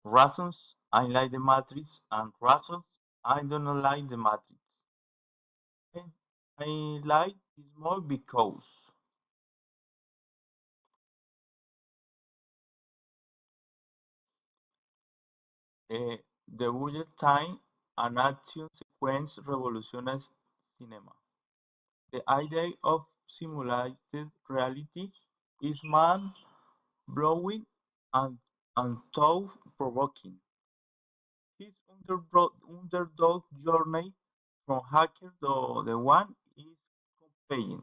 Reasons I like the Matrix and reasons I don't like the Matrix. And I like this movie because uh, the bullet time and action sequence revolutionized cinema. The idea of simulated reality is mind-blowing and thought-provoking. His underdog journey from hacker to the one is compelling.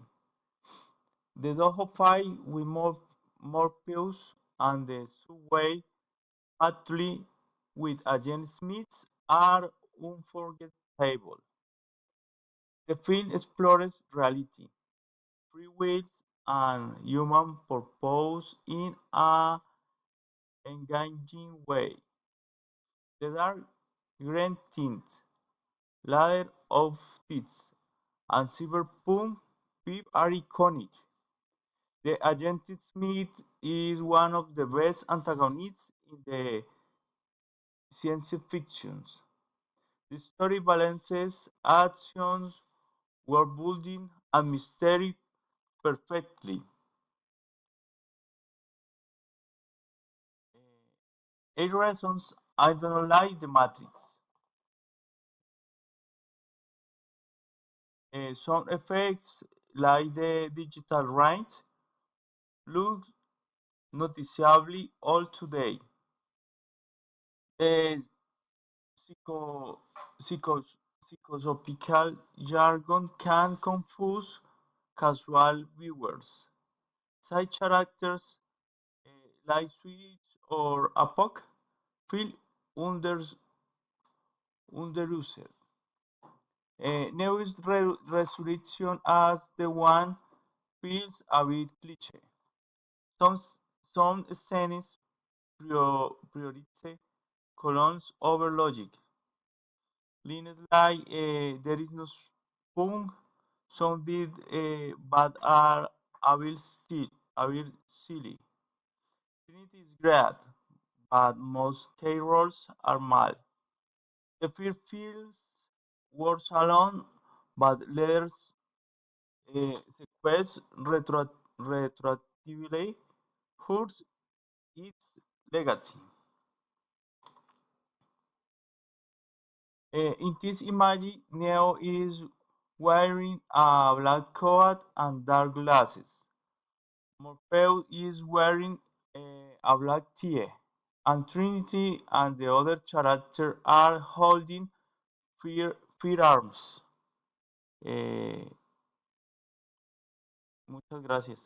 The Dojo fight with Morpheus and the subway battle with Agent Smith are unforgettable. The film explores reality, free will, and human purpose in an engaging way. The dark green tint, ladder of teeth, and cyberpunk vibe are iconic. The Agent Smith is one of the best antagonists in the science fiction. The story balances action, world-building, and mystery perfectly. 8 reasons I don't like The Matrix. Some effects, like the digital rain, look noticeably old today. The psycho, psycho, psychosophical jargon can confuse casual viewers. Side characters uh, like Switch or Apoc feel under, underused. Neo's resurrection as the one feels a bit cliché. Some some scenes prioritize columns over logic. Lines like "there is no spoon" sounded but are a bit silly. Trinity is great, but most key roles are mal. The film feels works alone, but later sequels retroactively hurts its legacy. In this image, Neo is wearing a black coat and dark glasses. Morpheus is wearing a black tie, and Trinity and the other characters are holding firearms. Eh, muchas gracias.